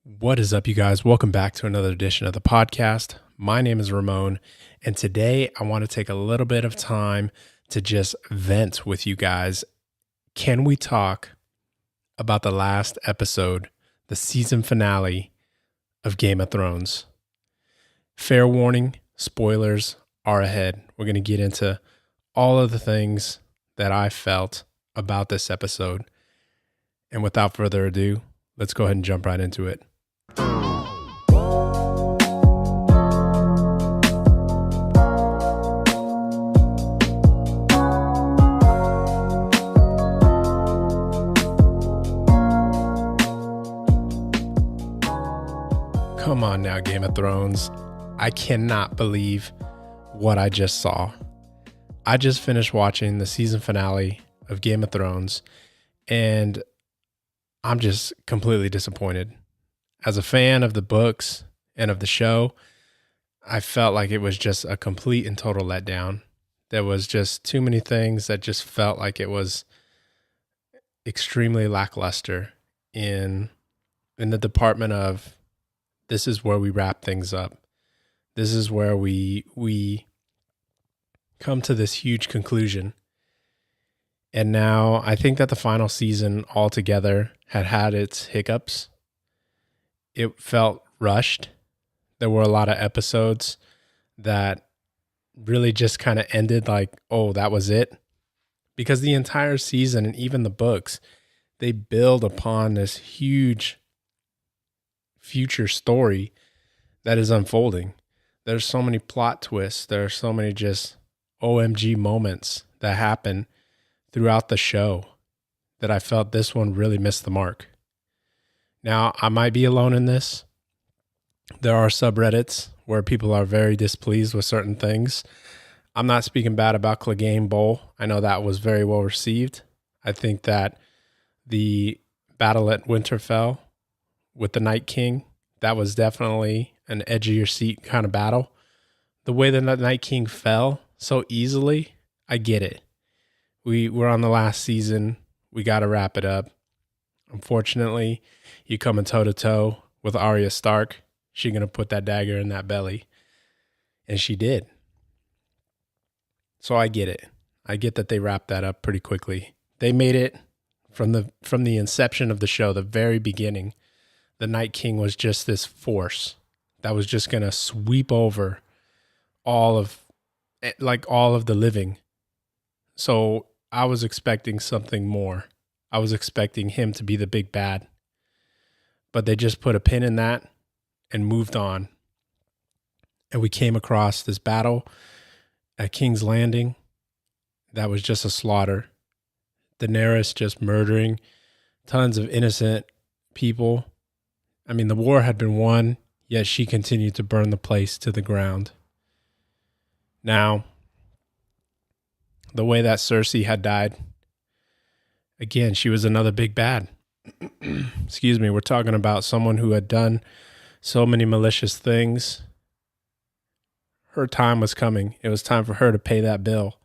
What is up, you guys? Welcome back to another edition of the podcast. My name is Ramon, and today I want to take a little bit of time to just vent with you guys. Can we talk about the last episode, the season finale of Game of Thrones? Fair warning, spoilers are ahead. We're going to get into all of the things that I felt about this episode. And without further ado, let's go ahead and jump right into it. Come on now, Game of Thrones. I cannot believe what I just saw. I just finished watching the season finale of Game of Thrones, and I'm just completely disappointed. As a fan of the books and of the show, I felt like it was just a complete and total letdown. There was just too many things that just felt like it was extremely lackluster in the department of, this is where we wrap things up. This is where we come to this huge conclusion. And now I think that the final season altogether had its hiccups. It felt rushed. There were a lot of episodes that really just kind of ended like, oh, that was it. Because the entire season and even the books, they build upon this huge future story that is unfolding. There's so many plot twists. There are so many just OMG moments that happen throughout the show that I felt this one really missed the mark. Now, I might be alone in this. There are subreddits where people are very displeased with certain things. I'm not speaking bad about Clegane Bowl. I know that was very well received. I think that the battle at Winterfell with the Night King, that was definitely an edge of your seat kind of battle. The way that the Night King fell so easily, I get it. We're on the last season. We got to wrap it up. Unfortunately, you coming toe to toe with Arya Stark. She gonna put that dagger in that belly, and she did. So I get it. I get that they wrapped that up pretty quickly. They made it from the inception of the show, the very beginning. The Night King was just this force that was just going to sweep over all of the living. So I was expecting something more. I was expecting him to be the big bad. But they just put a pin in that and moved on. And we came across this battle at King's Landing that was just a slaughter. Daenerys just murdering tons of innocent people. I mean, the war had been won, yet she continued to burn the place to the ground. Now, the way that Cersei had died, again, she was another big bad. Excuse me, we're talking about someone who had done so many malicious things. Her time was coming. It was time for her to pay that bill.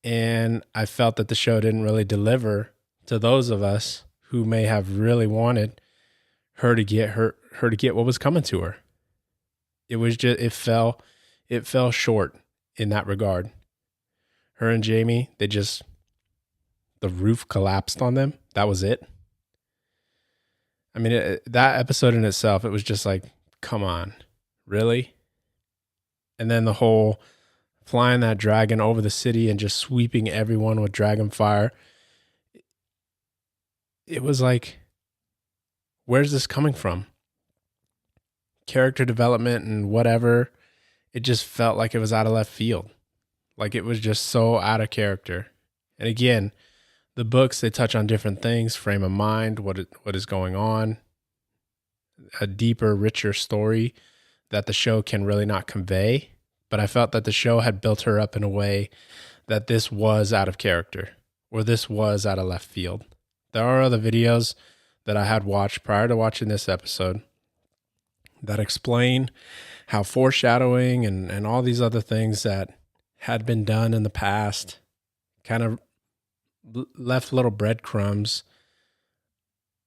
And I felt that the show didn't really deliver to those of us who may have really wanted her to get what was coming to her. It was just it fell short in that regard. Her and Jaime, the roof collapsed on them. That was it. I mean, that episode in itself, it was just like, come on, really? And then the whole flying that dragon over the city and just sweeping everyone with dragon fire. It was like, where's this coming from? Character development and whatever, it just felt like it was out of left field. Like it was just so out of character. And again, the books, they touch on different things, frame of mind, what is going on, a deeper, richer story that the show can really not convey. But I felt that the show had built her up in a way that this was out of character, or this was out of left field. There are other videos that I had watched prior to watching this episode that explain how foreshadowing and all these other things that had been done in the past kind of left little breadcrumbs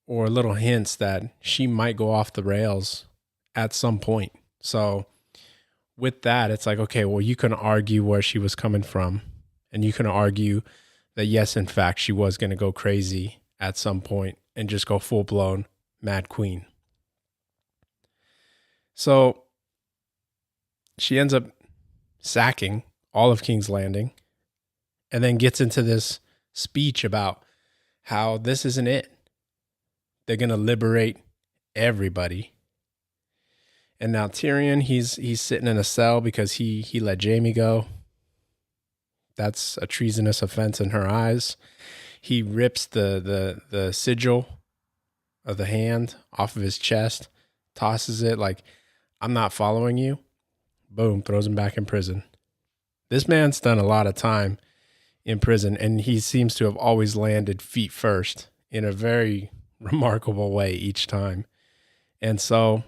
or little hints that she might go off the rails at some point. So with that, it's like, okay, well, you can argue where she was coming from, and you can argue that yes, in fact, she was going to go crazy at some point and just go full blown Mad Queen. So she ends up sacking all of King's Landing and then gets into this speech about how this isn't it. They're going to liberate everybody. And now Tyrion, he's sitting in a cell because he let Jaime go. That's a treasonous offense in her eyes. He rips the sigil of the hand off of his chest, tosses it like, I'm not following you. Boom, throws him back in prison. This man's done a lot of time in prison, and he seems to have always landed feet first in a very remarkable way each time. And so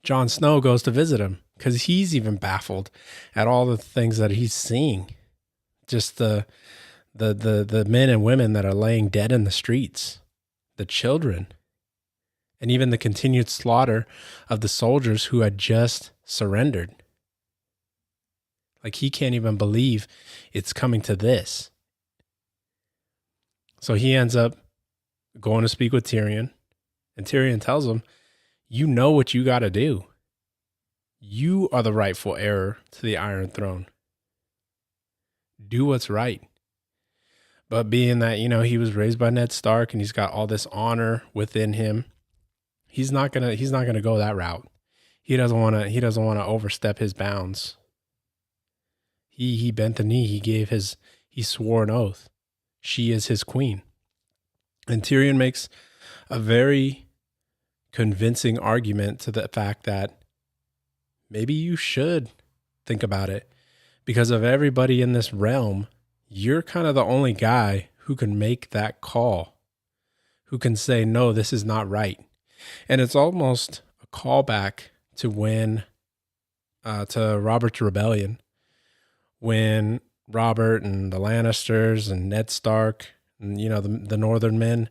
Jon Snow goes to visit him because he's even baffled at all the things that he's seeing. Just the men and women that are laying dead in the streets, the children, and even the continued slaughter of the soldiers who had just surrendered. Like, he can't even believe it's coming to this. So he ends up going to speak with Tyrion, and Tyrion tells him, you know what you got to do. You are the rightful heir to the Iron Throne. Do what's right. But being that, he was raised by Ned Stark and he's got all this honor within him, he's not gonna go that route. He doesn't want to overstep his bounds. He bent the knee. He swore an oath. She is his queen. And Tyrion makes a very convincing argument to the fact that maybe you should think about it, because of everybody in this realm, you're kind of the only guy who can make that call, who can say, no, this is not right. And it's almost a callback to to Robert's Rebellion, when Robert and the Lannisters and Ned Stark and, the Northern men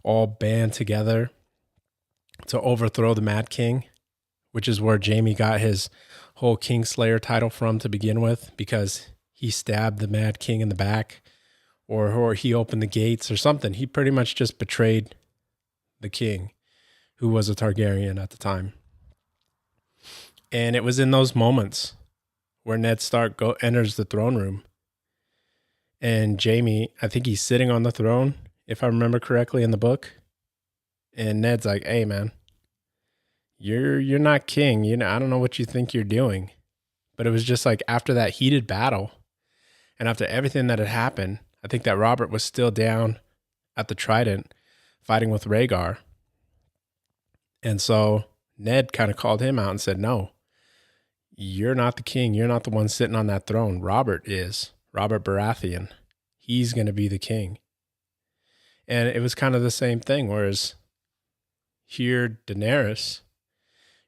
all band together to overthrow the Mad King, which is where Jaime got his whole Kingslayer title from to begin with, because he stabbed the Mad King in the back, or he opened the gates or something. He pretty much just betrayed the king, who was a Targaryen at the time. And it was in those moments where Ned Stark enters the throne room, and Jaime, I think he's sitting on the throne, if I remember correctly in the book. And Ned's like, hey man, you're not king. I don't know what you think you're doing. But it was just like, after that heated battle and after everything that had happened, I think that Robert was still down at the Trident fighting with Rhaegar. And so Ned kind of called him out and said, no, you're not the king. You're not the one sitting on that throne. Robert is. Robert Baratheon. He's going to be the king. And it was kind of the same thing. Whereas here, Daenerys,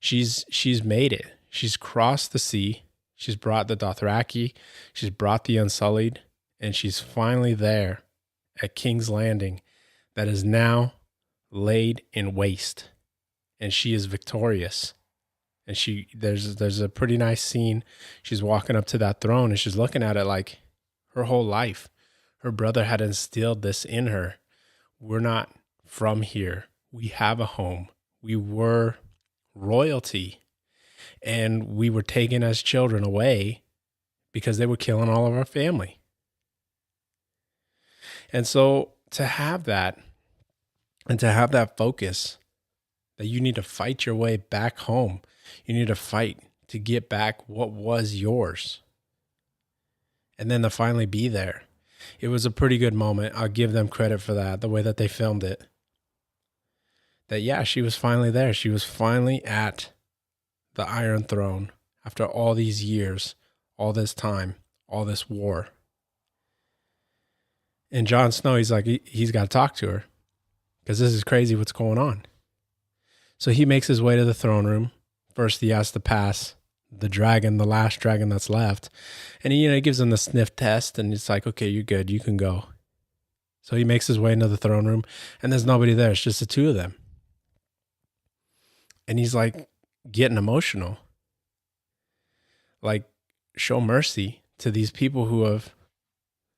she's made it. She's crossed the sea. She's brought the Dothraki. She's brought the Unsullied. And she's finally there at King's Landing, that is now laid in waste. And she is victorious. And there's a pretty nice scene. She's walking up to that throne and she's looking at it like her whole life, her brother had instilled this in her. We're not from here. We have a home. We were royalty. And we were taken as children away because they were killing all of our family. And so to have that, and to have that focus that you need to fight your way back home, you need to fight to get back what was yours, and then to finally be there. It was a pretty good moment. I'll give them credit for that, the way that they filmed it. That, yeah, she was finally there. She was finally at the Iron Throne after all these years, all this time, all this war. And Jon Snow, he's like, he's got to talk to her because this is crazy what's going on. So he makes his way to the throne room. First, he has to pass the dragon, the last dragon that's left. And he gives him the sniff test, and it's like, okay, you're good. You can go. So he makes his way into the throne room, and there's nobody there. It's just the two of them. And he's like getting emotional. Like, show mercy to these people who have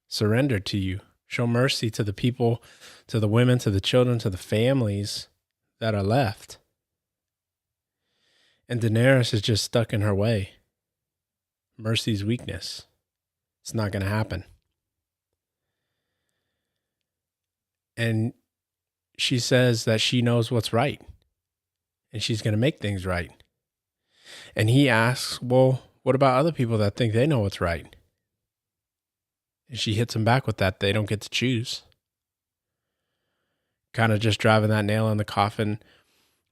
surrendered to you. Show mercy to the people, to the women, to the children, to the families that are left. And Daenerys is just stuck in her way. Mercy's weakness. It's not going to happen. And she says that she knows what's right. And she's going to make things right. And he asks, well, what about other people that think they know what's right? And she hits him back with that. They don't get to choose. Kind of just driving that nail in the coffin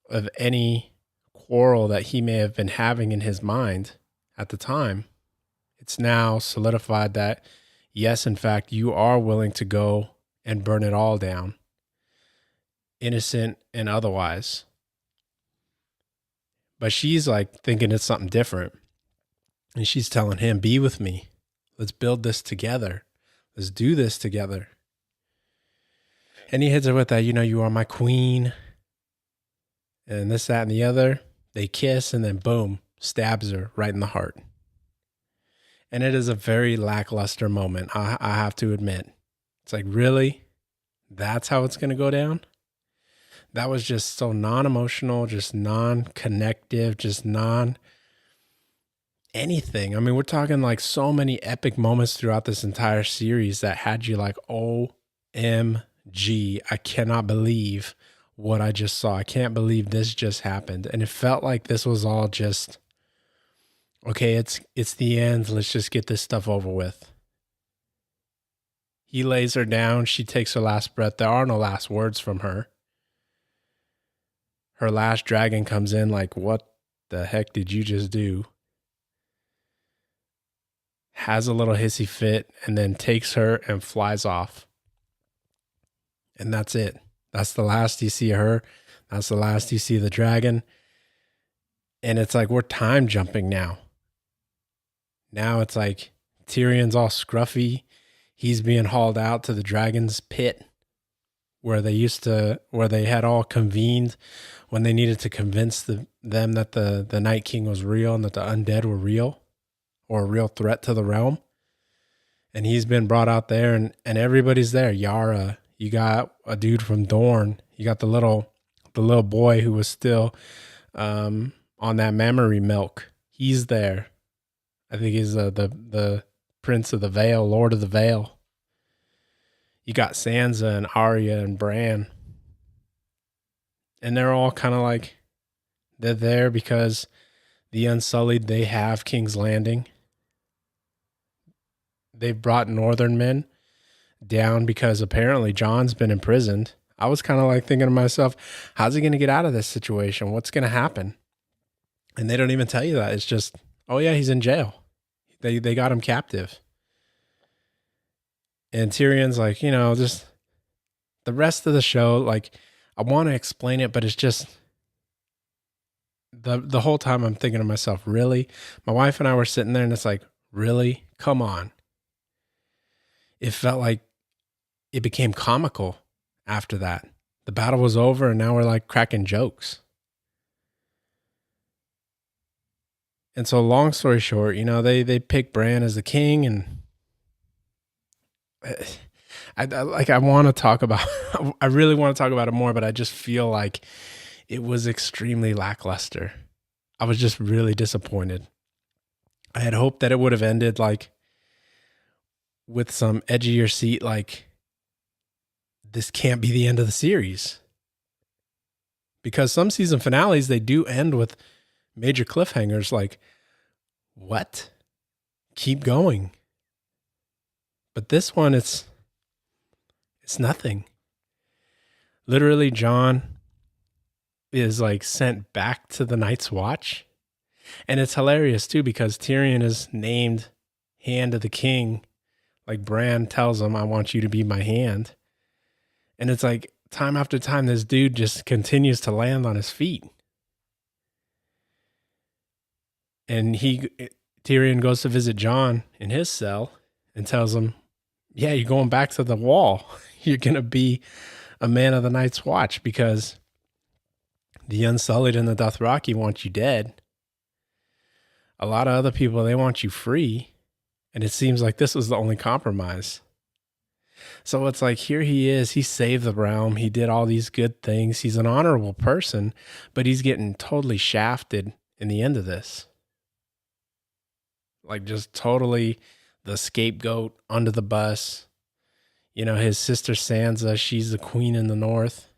of any quarrel that he may have been having in his mind at the time. It's now solidified that, yes, in fact, you are willing to go and burn it all down, innocent and otherwise. But she's like thinking it's something different. And she's telling him, be with me. Let's build this together. Let's do this together. And he hits her with that, you are my queen. And this, that, and the other. They kiss and then boom, stabs her right in the heart. And it is a very lackluster moment, I have to admit. It's like, really? That's how it's going to go down? That was just so non-emotional, just non-connective, just non-anything. I mean, we're talking like so many epic moments throughout this entire series that had you like, OMG, I cannot believe what I just saw. I can't believe this just happened. And it felt like this was all just, okay, it's the end. Let's just get this stuff over with. He lays her down. She takes her last breath. There are no last words from her. Her last dragon comes in like, what the heck did you just do? Has a little hissy fit and then takes her and flies off. And that's it. That's the last you see of her. That's the last you see of the dragon. And it's like we're time jumping now. Now it's like Tyrion's all scruffy. He's being hauled out to the dragon's pit where they had all convened when they needed to convince them that the Night King was real and that the undead were real or a real threat to the realm. And he's been brought out there and everybody's there. Yara, you got a dude from Dorne. You got the little boy who was still on that memory milk. He's there. I think he's the Prince of the Vale, Lord of the Vale. You got Sansa and Arya and Bran. And they're all kind of like, they're there because the Unsullied, they have King's Landing. They've brought Northern men down because apparently Jon's been imprisoned. I was kind of like thinking to myself, how's he going to get out of this situation? What's going to happen? And they don't even tell you that. It's just, oh yeah, he's in jail. They got him captive. And Tyrion's like, just the rest of the show, like, I want to explain it, but it's just the whole time I'm thinking to myself, really? My wife and I were sitting there and it's like, really? Come on. It felt like it became comical after that. The battle was over and now we're like cracking jokes. And so long story short, they pick Bran as the king and I want to talk about, I really want to talk about it more, but I just feel like it was extremely lackluster. I was just really disappointed. I had hoped that it would have ended like with some edgier seat, like this can't be the end of the series. Because some season finales, they do end with major cliffhangers like, what? Keep going. But this one, it's nothing. Literally, Jon is like sent back to the Night's Watch. And it's hilarious too, because Tyrion is named Hand of the King. Like Bran tells him, I want you to be my hand. And it's like time after time, this dude just continues to land on his feet. And Tyrion goes to visit Jon in his cell and tells him, yeah, you're going back to the wall. You're going to be a man of the Night's Watch because the Unsullied and the Dothraki want you dead. A lot of other people, they want you free. And it seems like this was the only compromise. So it's like, here he is. He saved the realm. He did all these good things. He's an honorable person, but he's getting totally shafted in the end of this. Like, just totally the scapegoat under the bus. You know, his sister Sansa, she's the queen in the north.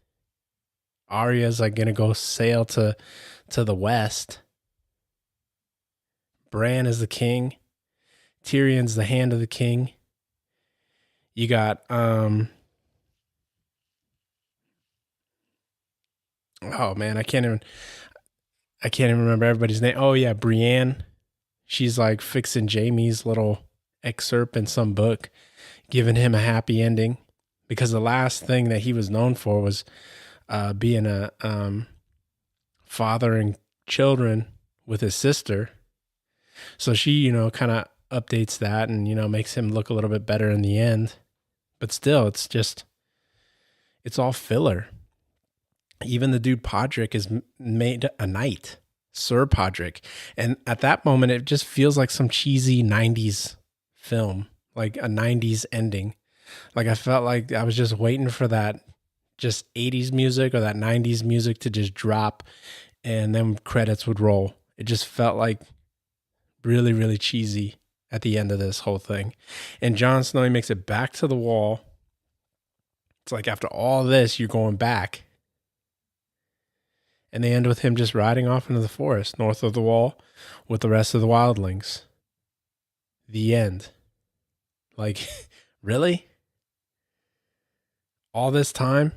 Arya's like going to go sail to the west. Bran is the king. Tyrion's the hand of the king. You got oh man, I can't even remember everybody's name. Oh yeah, Brienne. She's like fixing Jaime's little excerpt in some book, giving him a happy ending, because the last thing that he was known for was being a father and children with his sister. So she, you know, kind of updates that and, you know, makes him look a little bit better in the end. But still, it's all filler. Even the dude Podrick is made a knight, Sir Podrick. And at that moment, it just feels like some cheesy 90s film, like a 90s ending. Like I felt like I was just waiting for that just 80s music or that 90s music to just drop and then credits would roll. It just felt like really, really cheesy at the end of this whole thing. And Jon Snow, he makes it back to the wall. It's like after all this, you're going back. And they end with him just riding off into the forest north of the wall with the rest of the wildlings. The end. Like, really? All this time?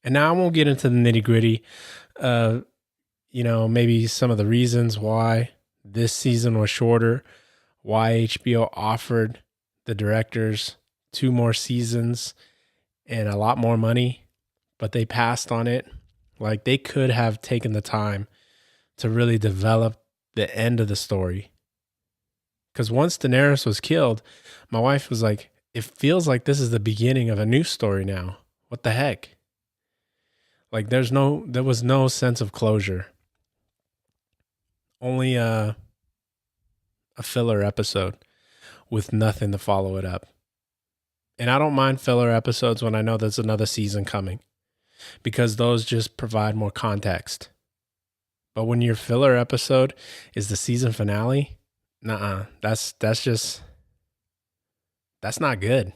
And now I won't get into the nitty gritty. You know, maybe some of the reasons why this season was shorter, why HBO offered the directors 2 more seasons and a lot more money, but they passed on it. Like, they could have taken the time to really develop the end of the story. Because once Daenerys was killed, my wife was like, it feels like this is the beginning of a new story now. What the heck? Like, there was no sense of closure. Only a filler episode with nothing to follow it up. And I don't mind filler episodes when I know there's another season coming, because those just provide more context. But when your filler episode is the season finale, that's not good.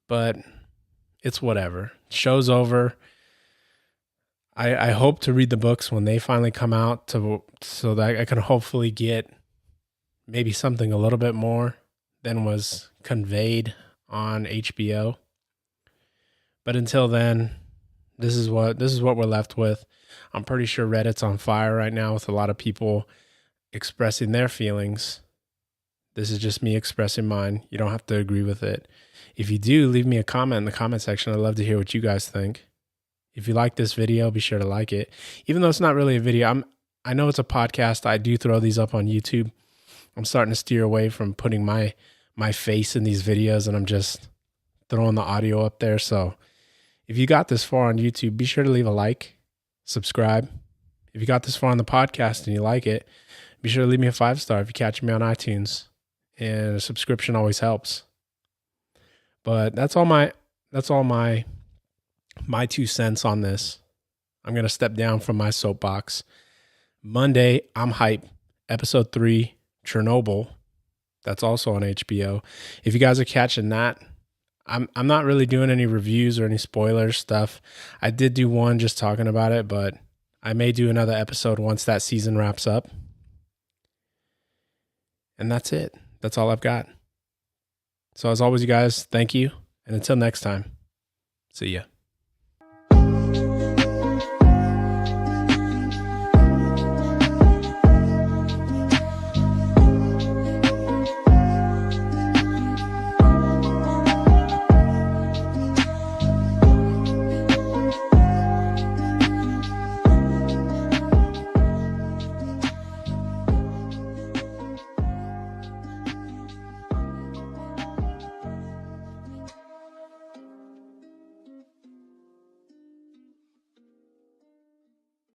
But it's whatever. Show's over. I hope to read the books when they finally come out so that I can hopefully get maybe something a little bit more than was conveyed on HBO. But until then, this is what we're left with. I'm pretty sure Reddit's on fire right now with a lot of people expressing their feelings. This is just me expressing mine. You don't have to agree with it. If you do, leave me a comment in the comment section. I'd love to hear what you guys think. If you like this video, be sure to like it. Even though it's not really a video, I know it's a podcast. I do throw these up on YouTube. I'm starting to steer away from putting my face in these videos, and I'm just throwing the audio up there. So if you got this far on YouTube, be sure to leave a like, subscribe. If you got this far on the podcast and you like it, be sure to leave me a 5-star if you catch me on iTunes. And a subscription always helps. But that's all my 2 cents on this. I'm going to step down from my soapbox. Monday, I'm hype. Episode 3, Chernobyl. That's also on HBO. If you guys are catching that, I'm not really doing any reviews or any spoiler stuff. I did do one just talking about it, but I may do another episode once that season wraps up. And that's it. That's all I've got. So as always, you guys, thank you. And until next time, see ya.